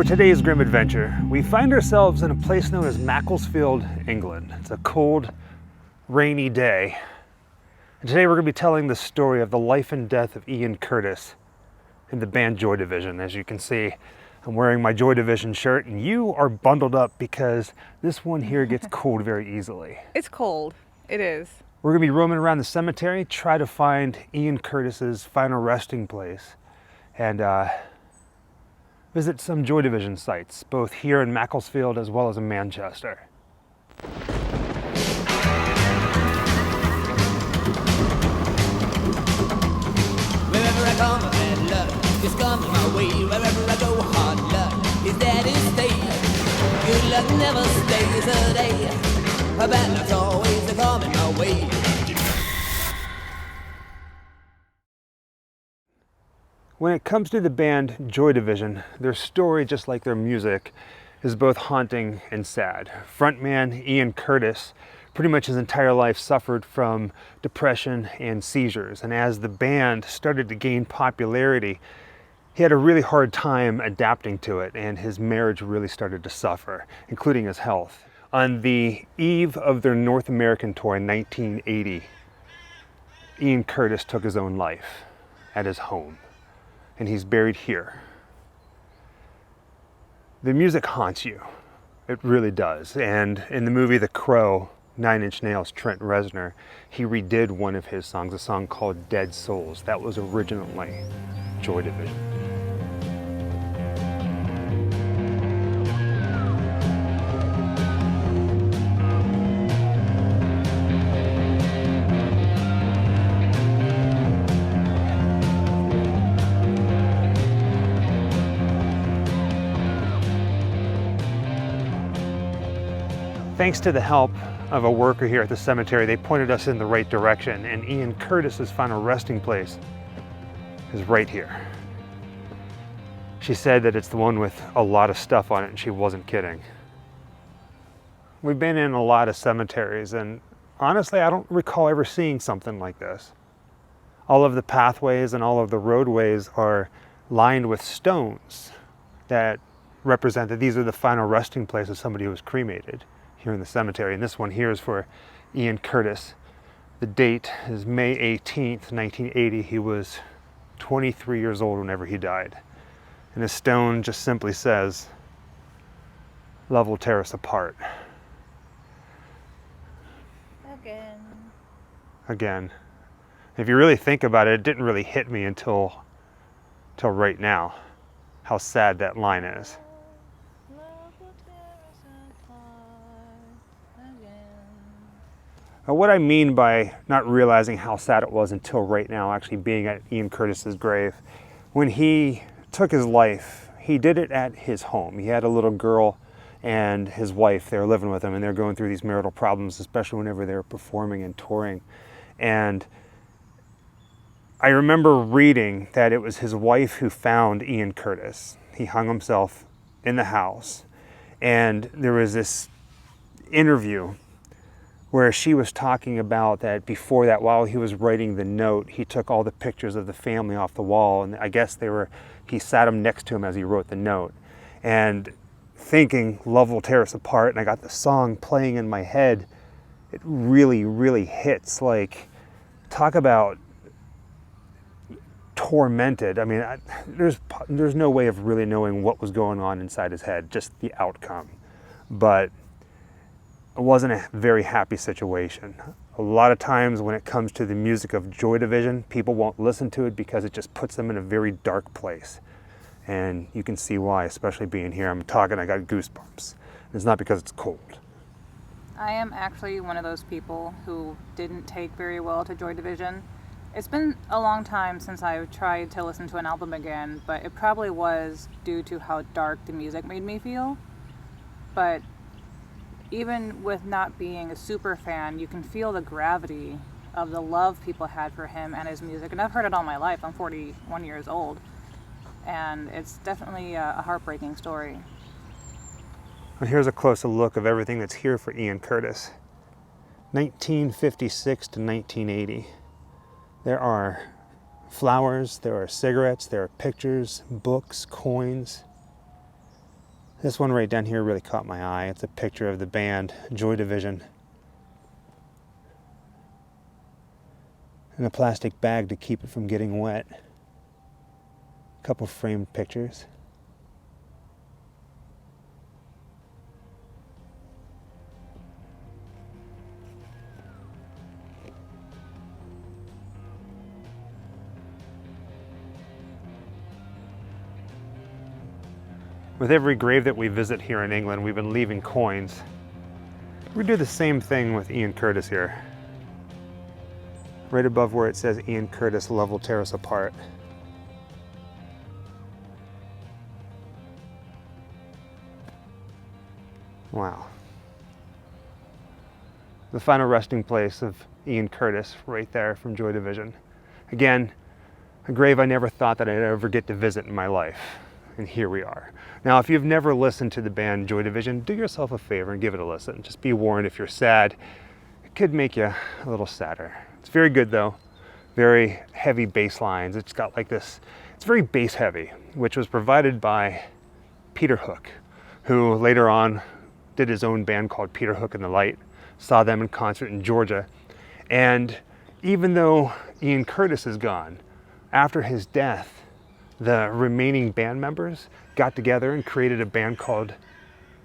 today's Grimm adventure, we find ourselves in a place known as Macclesfield, England. It's a cold, rainy day. And today we're going to be telling the story of the life and death of Ian Curtis in the band Joy Division. As you can see, I'm wearing my Joy Division shirt, and you are bundled up because this one here gets cold very easily. It's cold. It is. We're going to be roaming around the cemetery, try to find Ian Curtis's final resting place, and visit some Joy Division sites, both here in Macclesfield as well as in Manchester. Wherever I come, bad luck just comes my way. Wherever I go, hard luck is there to stay. Good luck never stays a day. Bad luck's always coming my way. When it comes to the band Joy Division, their story, just like their music, is both haunting and sad. Frontman Ian Curtis pretty much his entire life suffered from depression and seizures, and as the band started to gain popularity, he had a really hard time adapting to it, and his marriage really started to suffer, including his health. On the eve of their North American tour in 1980, Ian Curtis took his own life at his home, and he's buried here. The music haunts you. It really does. And in the movie The Crow, Nine Inch Nails' Trent Reznor, he redid one of his songs, a song called Dead Souls. That was originally Joy Division. Thanks to the help of a worker here at the cemetery, they pointed us in the right direction, and Ian Curtis's final resting place is right here. She said that it's the one with a lot of stuff on it, and she wasn't kidding. We've been in a lot of cemeteries, and honestly, I don't recall ever seeing something like this. All of the pathways and all of the roadways are lined with stones that represent that these are the final resting place of somebody who was cremated here in the cemetery. And this one here is for Ian Curtis. The date is May 18th, 1980. He was 23 years old whenever he died. And the stone just simply says, "Love will tear us apart." Again. If you really think about it, it didn't really hit me until right now, how sad that line is. What I mean by not realizing how sad it was until right now, actually being at Ian Curtis's grave, when he took his life, he did it at his home. He had a little girl and his wife. They were living with him, and they're going through these marital problems, especially whenever they were performing and touring. And I remember reading that it was his wife who found Ian Curtis. He hung himself in the house, and there was this interview where she was talking about that before that, while he was writing the note, he took all the pictures of the family off the wall, and I guess he sat them next to him as he wrote the note. And thinking, "Love will tear us apart," and I got the song playing in my head, it really, really hits. Like, talk about tormented. I mean, there's no way of really knowing what was going on inside his head, just the outcome. But it wasn't a very happy situation. A lot of times when it comes to the music of Joy Division, people won't listen to it because it just puts them in a very dark place. And you can see why, especially being here. I'm talking, I got goosebumps. It's not because it's cold. I am actually one of those people who didn't take very well to Joy Division. It's been a long time since I've tried to listen to an album again, but it probably was due to how dark the music made me feel. But even with not being a super fan, you can feel the gravity of the love people had for him and his music. And I've heard it all my life. I'm 41 years old. And it's definitely a heartbreaking story. And here's a closer look of everything that's here for Ian Curtis. 1956 to 1980. There are flowers, there are cigarettes, there are pictures, books, coins. This one right down here really caught my eye. It's a picture of the band Joy Division in a plastic bag to keep it from getting wet. A couple framed pictures. With every grave that we visit here in England, we've been leaving coins. We do the same thing with Ian Curtis here. Right above where it says Ian Curtis, love will tear us apart. Wow. The final resting place of Ian Curtis, right there from Joy Division. Again, a grave I never thought that I'd ever get to visit in my life. And here we are. Now, if you've never listened to the band Joy Division, do yourself a favor and give it a listen. Just be warned, if you're sad, it could make you a little sadder. It's very good though. Very heavy bass lines. It's got like this, it's very bass heavy, which was provided by Peter Hook, who later on did his own band called Peter Hook and the Light. Saw them in concert in Georgia. And even though Ian Curtis is gone, after his death, the remaining band members got together and created a band called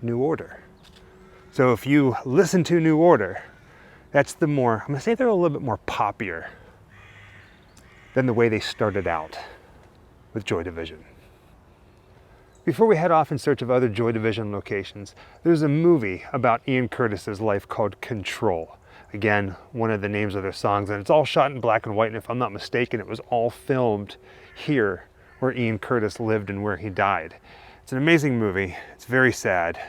New Order. So if you listen to New Order, that's the more, I'm gonna say they're a little bit more poppier than the way they started out with Joy Division. Before we head off in search of other Joy Division locations, there's a movie about Ian Curtis's life called Control. Again, one of the names of their songs, and it's all shot in black and white, and if I'm not mistaken, it was all filmed here where Ian Curtis lived and where he died. It's an amazing movie. It's very sad. I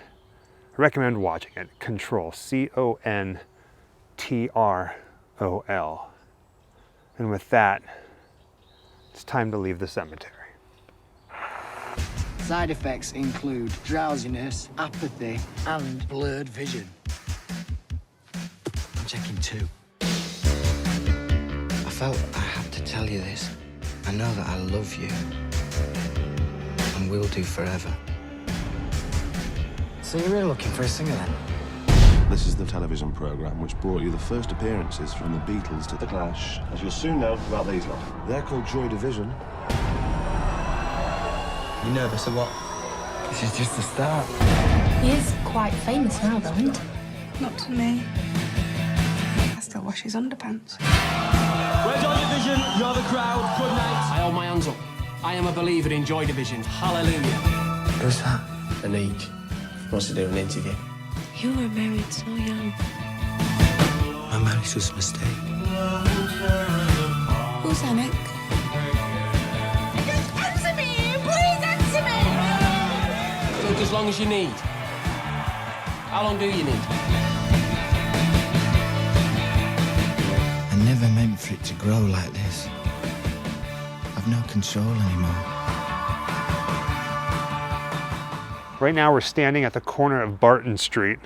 recommend watching it. Control, C-O-N-T-R-O-L. And with that, it's time to leave the cemetery. Side effects include drowsiness, apathy, and blurred vision. I'm checking 2. I felt I had to tell you this. I know that I love you, and will do forever. So you're really looking for a singer then? This is the television programme which brought you the first appearances from the Beatles to the Clash, as you'll soon know about these lot. They're called Joy Division. You nervous or what? This is just the start. He is quite famous now, though, isn't he? Not to me. I still wash his underpants. We're Joy Division, you're the crowd, good night. I hold my hands up. I am a believer in Joy Division, hallelujah. Who's that? Anik wants to do an interview. You were married so young. My marriage was a mistake. Who's Anik? Just answer me! Please answer me! Take as long as you need. How long do you need? I never meant for it to grow like this. I've no control anymore. Right now we're standing at the corner of Barton Street,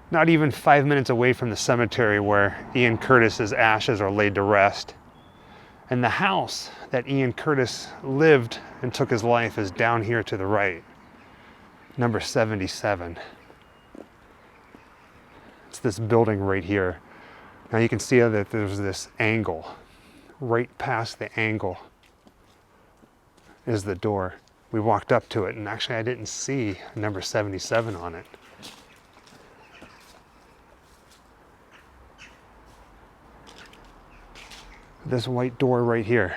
not even 5 minutes away from the cemetery where Ian Curtis's ashes are laid to rest. And the house that Ian Curtis lived and took his life is down here to the right, number 77. It's this building right here. Now you can see that there's this angle. Right past the angle is the door. We walked up to it, and actually I didn't see number 77 on it. This white door right here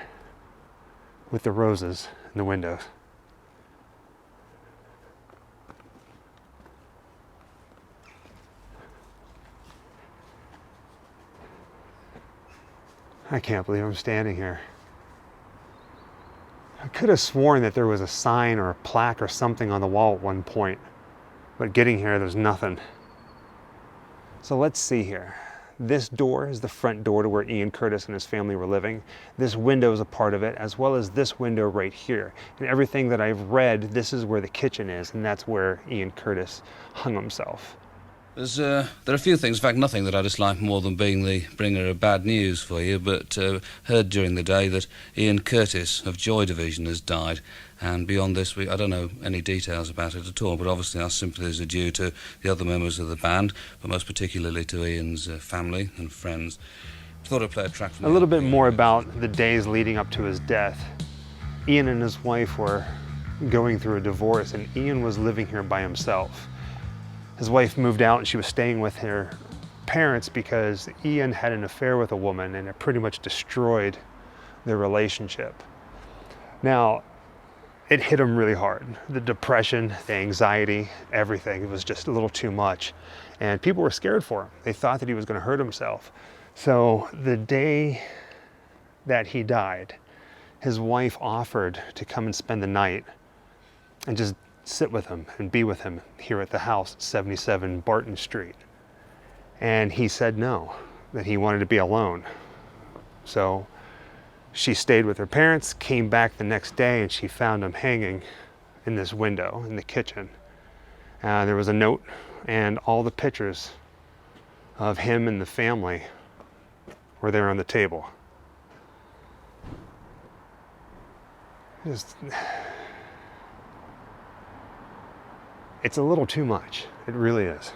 with the roses in the windows. I can't believe I'm standing here. I could have sworn that there was a sign or a plaque or something on the wall at one point, but getting here, there's nothing. So let's see here. This door is the front door to where Ian Curtis and his family were living. This window is a part of it, as well as this window right here. And everything that I've read, this is where the kitchen is, and that's where Ian Curtis hung himself. There are a few things, in fact nothing that I dislike more than being the bringer of bad news for you, but heard during the day that Ian Curtis of Joy Division has died, and beyond this I don't know any details about it at all, but obviously our sympathies are due to the other members of the band, but most particularly to Ian's family and friends. Thought I'd play a track from a little bit more about the days leading up to his death. Ian and his wife were going through a divorce, and Ian was living here by himself. His wife moved out and she was staying with her parents because Ian had an affair with a woman and it pretty much destroyed their relationship. Now, it hit him really hard. The depression, the anxiety, everything. It was just a little too much. And people were scared for him. They thought that he was going to hurt himself. So the day that he died, his wife offered to come and spend the night and just sit with him and be with him here at the house at 77 Barton Street. And he said no, that he wanted to be alone. So she stayed with her parents, came back the next day, and she found him hanging in this window in the kitchen. There was a note and all the pictures of him and the family were there on the table. It's a little too much. It really is.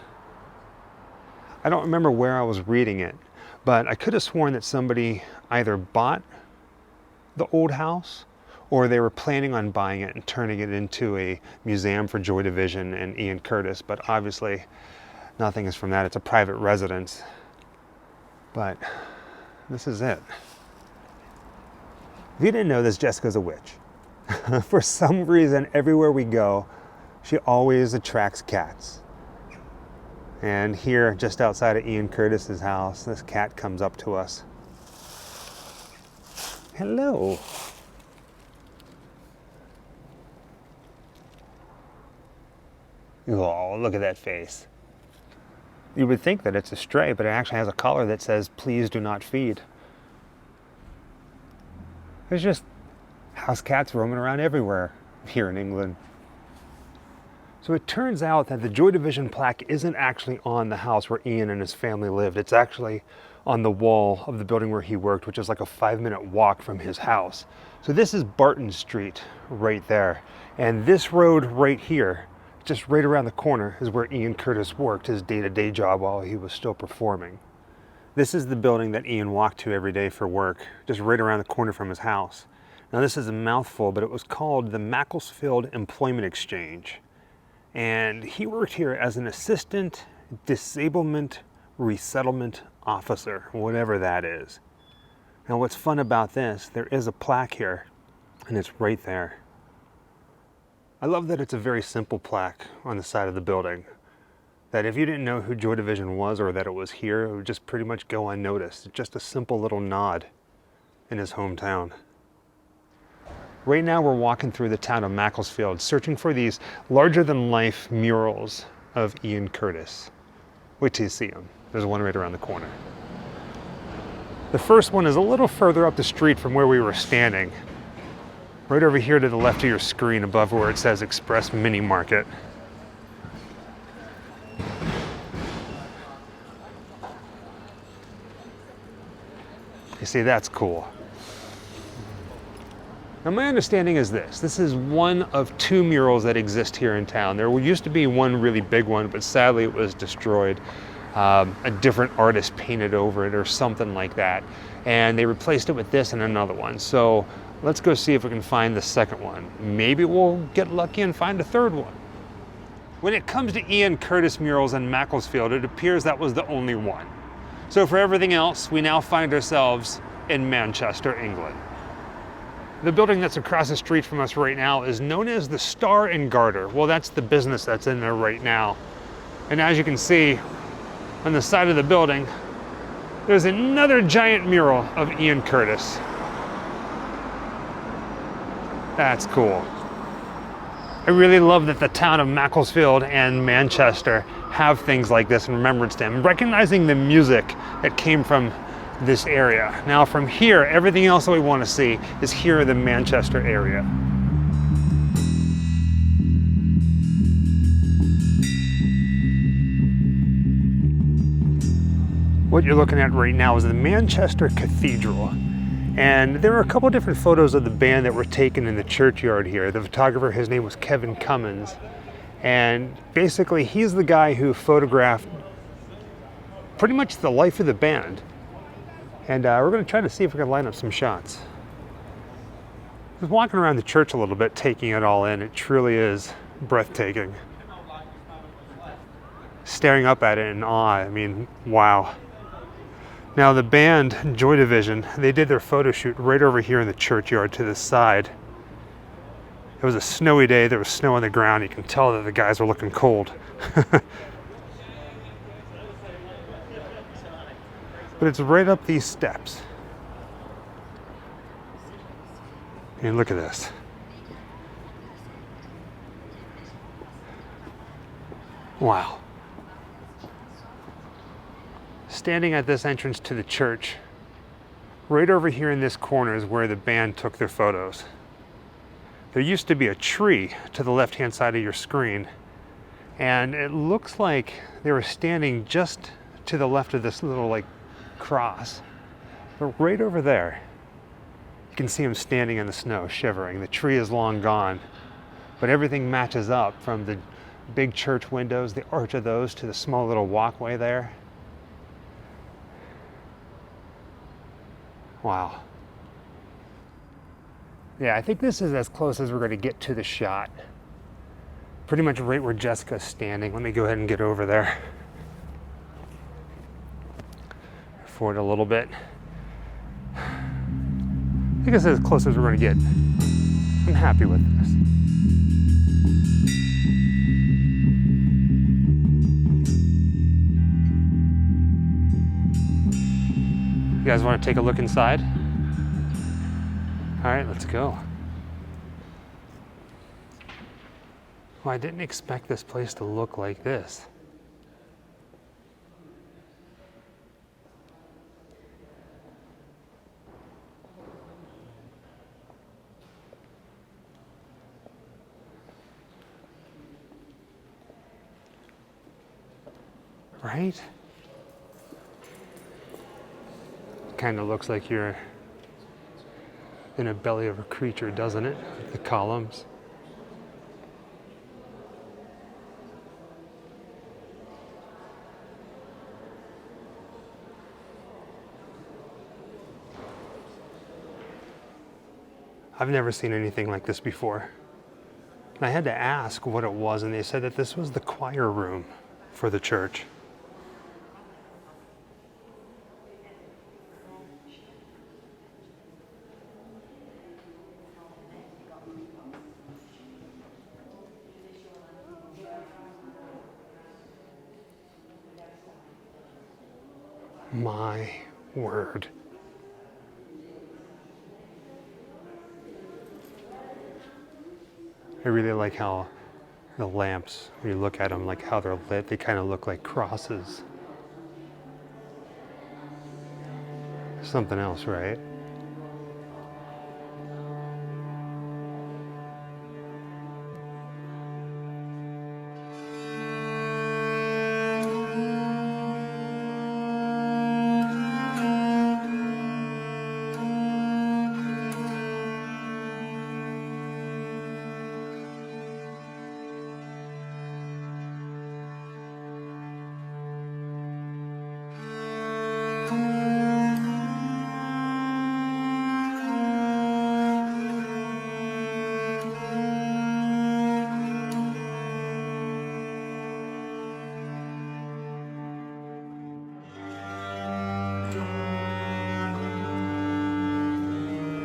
I don't remember where I was reading it, but I could have sworn that somebody either bought the old house or they were planning on buying it and turning it into a museum for Joy Division and Ian Curtis, but obviously nothing is from that. It's a private residence. But this is it. If you didn't know this, Jessica's a witch. For some reason, everywhere we go, she always attracts cats. And here, just outside of Ian Curtis's house, this cat comes up to us. Hello. Oh, look at that face. You would think that it's a stray, but it actually has a collar that says, "Please do not feed." There's just house cats roaming around everywhere here in England. So it turns out that the Joy Division plaque isn't actually on the house where Ian and his family lived. It's actually on the wall of the building where he worked, which is like a 5-minute walk from his house. So this is Barton Street right there. And this road right here, just right around the corner, is where Ian Curtis worked his day-to-day job while he was still performing. This is the building that Ian walked to every day for work, just right around the corner from his house. Now this is a mouthful, but it was called the Macclesfield Employment Exchange. And he worked here as an assistant disablement resettlement officer, whatever that is. Now what's fun about this, there is a plaque here, and it's right there. I love that it's a very simple plaque on the side of the building. That if you didn't know who Joy Division was or that it was here, it would just pretty much go unnoticed. It's just a simple little nod in his hometown. Right now we're walking through the town of Macclesfield, searching for these larger-than-life murals of Ian Curtis. Wait till you see them. There's one right around the corner. The first one is a little further up the street from where we were standing. Right over here to the left of your screen above where it says Express Mini Market. You see, that's cool. Now my understanding is this is one of 2 murals that exist here in town. There used to be one really big one, but sadly it was destroyed. A different artist painted over it or something like that. And they replaced it with this and another one. So let's go see if we can find the second one. Maybe we'll get lucky and find a third one. When it comes to Ian Curtis murals in Macclesfield, it appears that was the only one. So for everything else, we now find ourselves in Manchester, England. The building that's across the street from us right now is known as the Star and Garter. Well, that's the business that's in there right now. And as you can see, on the side of the building, there's another giant mural of Ian Curtis. That's cool. I really love that the town of Macclesfield and Manchester have things like this in remembrance to him, recognizing the music that came from this area. Now from here, everything else that we want to see is here in the Manchester area. What you're looking at right now is the Manchester Cathedral. And there are a couple different photos of the band that were taken in the churchyard here. The photographer, his name was Kevin Cummins. And basically he's the guy who photographed pretty much the life of the band. And we're gonna try to see if we can line up some shots. I was walking around the church a little bit, taking it all in. It truly is breathtaking. Staring up at it in awe, I mean, wow. Now the band, Joy Division, they did their photo shoot right over here in the churchyard to the side. It was a snowy day, there was snow on the ground. You can tell that the guys were looking cold. But it's right up these steps. And look at this. Wow. Standing at this entrance to the church, right over here in this corner is where the band took their photos. There used to be a tree to the left-hand side of your screen, and it looks like they were standing just to the left of this little like cross. But right over there, you can see them standing in the snow, shivering. The tree is long gone, but everything matches up from the big church windows, the arch of those, to the small little walkway there. Wow. Yeah, I think this is as close as we're going to get to the shot. Pretty much right where Jessica's standing. Let me go ahead and get over there. Forward a little bit. I think this is as close as we're going to get. I'm happy with this. You guys want to take a look inside? All right, let's go. Well, I didn't expect this place to look like this. Right? Kind of looks like you're in a belly of a creature, doesn't it? The columns. I've never seen anything like this before. And I had to ask what it was, and they said that this was the choir room for the church. My word. I really like how the lamps, when you look at them, like how they're lit, they kind of look like crosses. Something else, right?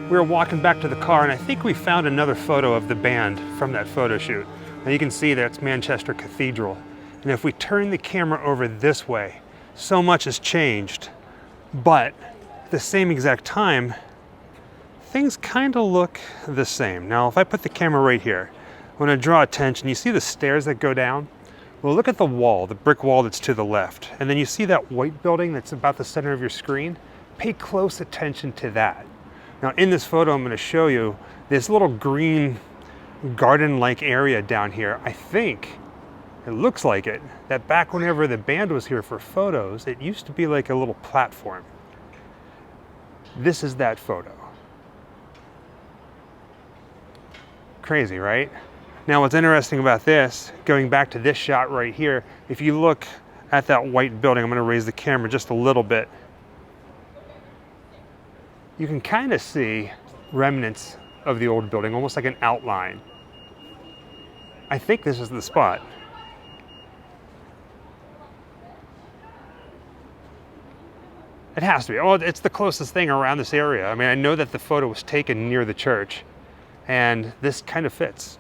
We were walking back to the car, and I think we found another photo of the band from that photo shoot. Now you can see that's Manchester Cathedral. And if we turn the camera over this way, so much has changed. But at the same exact time, things kind of look the same. Now, if I put the camera right here, I want to draw attention. You see the stairs that go down? Well, look at the wall, the brick wall that's to the left. And then you see that white building that's about the center of your screen? Pay close attention to that. Now in this photo, I'm going to show you this little green garden-like area down here. I think It looks like it. That back whenever the band was here for photos, it used to be like a little platform. This is that photo. Crazy, right? Now what's interesting about this, going back to this shot right here, if you look at that white building, I'm going to raise the camera just a little bit. You can kind of see remnants of the old building, almost like an outline. I think this is the spot. It has to be. Oh, it's the closest thing around this area. I mean, I know that the photo was taken near the church, and this kind of fits.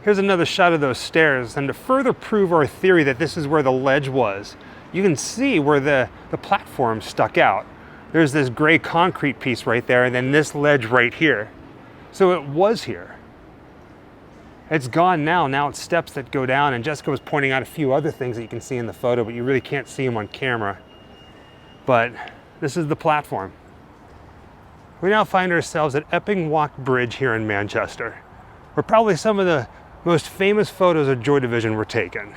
Here's another shot of those stairs, and to further prove our theory that this is where the ledge was, you can see where the platform stuck out. There's this gray concrete piece right there, and then this ledge right here. So it was here. It's gone now. Now it's steps that go down, and Jessica was pointing out a few other things that you can see in the photo, but you really can't see them on camera. But this is the platform. We now find ourselves at Epping Walk Bridge here in Manchester, where probably some of the most famous photos of Joy Division were taken.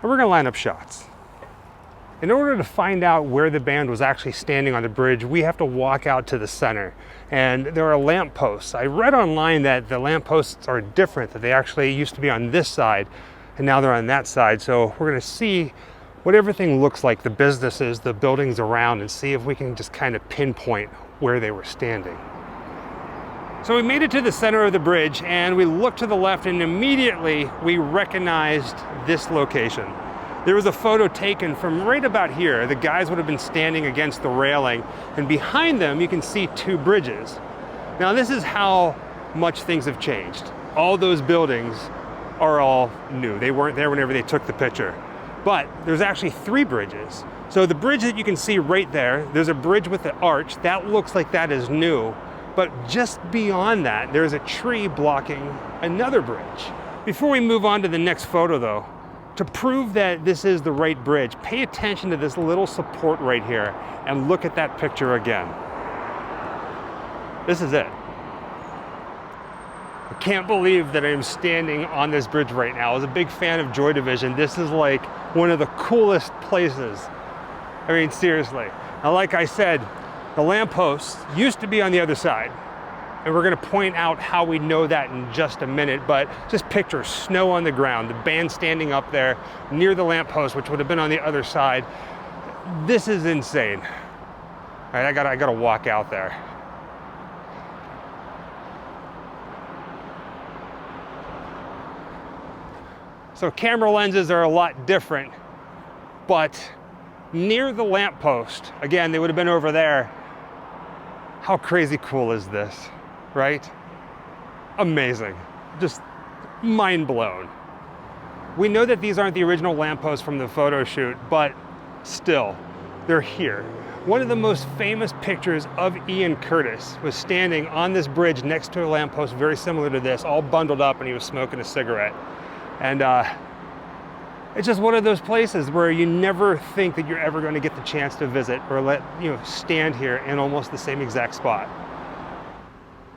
And we're gonna line up shots. In order to find out where the band was actually standing on the bridge, we have to walk out to the center. And there are lampposts. I read online that the lampposts are different, that they actually used to be on this side, and now they're on that side. So we're gonna see what everything looks like, the businesses, the buildings around, and see if we can just kind of pinpoint where they were standing. So we made it to the center of the bridge, and we looked to the left, and immediately we recognized this location. There was a photo taken from right about here. The guys would have been standing against the railing, and behind them you can see two bridges. Now this is how much things have changed. All those buildings are all new. They weren't there whenever they took the picture. But there's actually three bridges. So the bridge that you can see right there, there's a bridge with the arch. That looks like that is new. But just beyond that, there's a tree blocking another bridge. Before we move on to the next photo though, to prove that this is the right bridge, pay attention to this little support right here and look at that picture again. This is it. I can't believe that I'm standing on this bridge right now. As a big fan of Joy Division, this is like one of the coolest places. I mean, seriously. Now, like I said, the lampposts used to be on the other side. And we're gonna point out how we know that in just a minute, but just picture snow on the ground, the band standing up there near the lamppost, which would have been on the other side. This is insane. All right, I gotta walk out there. So camera lenses are a lot different, but near the lamppost, again, they would have been over there. How crazy cool is this, right? Amazing, just mind blown. We know that these aren't the original lampposts from the photo shoot, but still, they're here. One of the most famous pictures of Ian Curtis was standing on this bridge next to a lamppost very similar to this, all bundled up, and he was smoking a cigarette. And it's just one of those places where you never think that you're ever going to get the chance to visit or stand here in almost the same exact spot.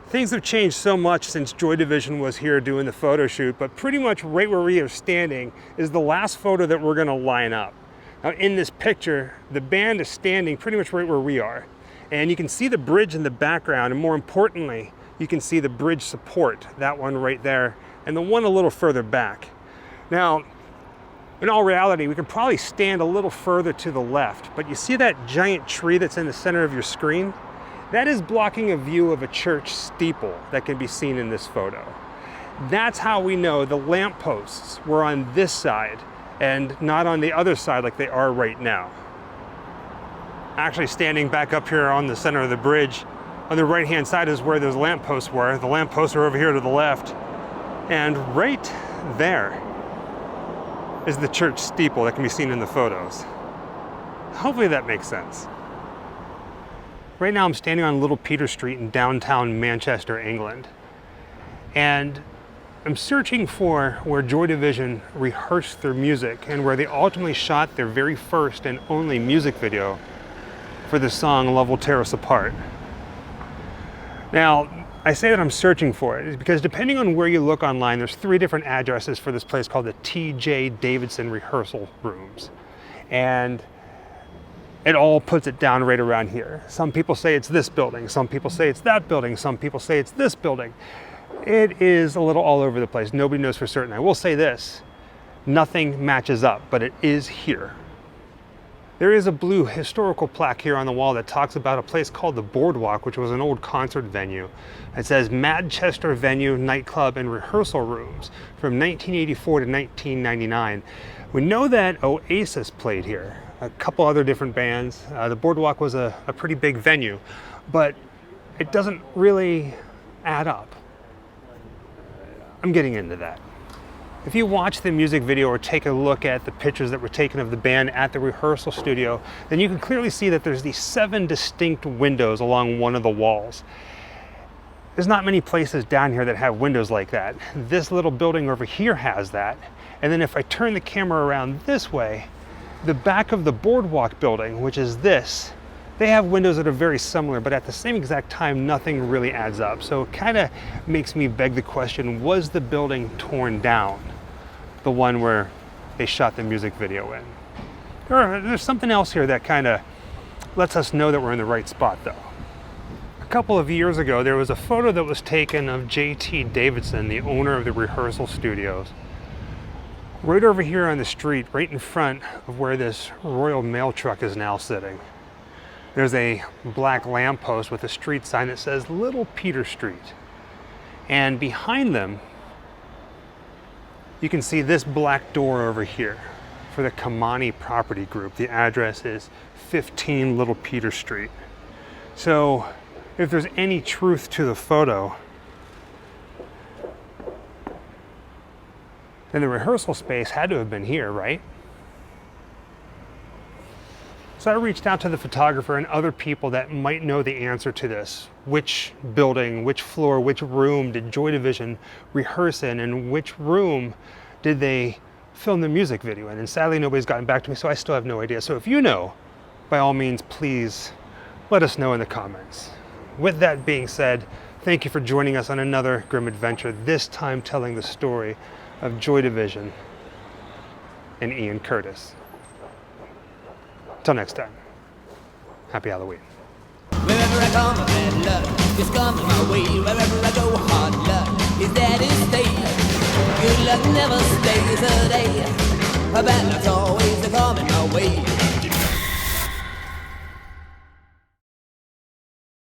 Things have changed so much since Joy Division was here doing the photo shoot, but pretty much right where we are standing is the last photo that we're going to line up. Now in this picture, the band is standing pretty much right where we are. And you can see the bridge in the background, and more importantly, you can see the bridge support, that one right there, and the one a little further back. Now, in all reality, we can probably stand a little further to the left, but you see that giant tree that's in the center of your screen? That is blocking a view of a church steeple that can be seen in this photo. That's how we know the lampposts were on this side and not on the other side like they are right now. Actually, standing back up here on the center of the bridge, on the right-hand side is where those lampposts were. The lampposts are over here to the left. And right there is the church steeple that can be seen in the photos. Hopefully that makes sense. Right now I'm standing on Little Peter Street in downtown Manchester, England. And I'm searching for where Joy Division rehearsed their music and where they ultimately shot their very first and only music video for the song Love Will Tear Us Apart. Now, I say that I'm searching for it is because depending on where you look online, there's 3 different addresses for this place called the T.J. Davidson Rehearsal Rooms. And it all puts it down right around here. Some people say it's this building, some people say it's that building, some people say it's this building. It is a little all over the place. Nobody knows for certain. I will say this, nothing matches up, but it is here. There is a blue historical plaque here on the wall that talks about a place called the Boardwalk, which was an old concert venue. It says Manchester Venue, Nightclub, and Rehearsal Rooms from 1984 to 1999. We know that Oasis played here, a couple other different bands. The Boardwalk was a pretty big venue, but it doesn't really add up. I'm getting into that. If you watch the music video or take a look at the pictures that were taken of the band at the rehearsal studio, then you can clearly see that there's these 7 distinct windows along one of the walls. There's not many places down here that have windows like that. This little building over here has that. And then if I turn the camera around this way, the back of the Boardwalk building, which is this, they have windows that are very similar, but at the same exact time, nothing really adds up. So it kind of makes me beg the question, was the building torn down? The one where they shot the music video in? Or there's something else here that kind of lets us know that we're in the right spot though. A couple of years ago, there was a photo that was taken of J.T. Davidson, the owner of the rehearsal studios, right over here on the street, right in front of where this Royal Mail truck is now sitting. There's a black lamppost with a street sign that says Little Peter Street. And behind them, you can see this black door over here for the Calamity property group. The address is 15 Little Peter Street. So if there's any truth to the photo, then the rehearsal space had to have been here, right? So I reached out to the photographer and other people that might know the answer to this. Which building, which floor, which room did Joy Division rehearse in, and which room did they film the music video in? And sadly, nobody's gotten back to me, so I still have no idea. So if you know, by all means, please let us know in the comments. With that being said, thank you for joining us on another Grimm adventure, this time telling the story of Joy Division and Ian Curtis. Till next time, happy Halloween. Wherever I come, bad luck just comes my way. Wherever I go, hard luck is there to stay. Good luck never stays a day. A bad luck's always a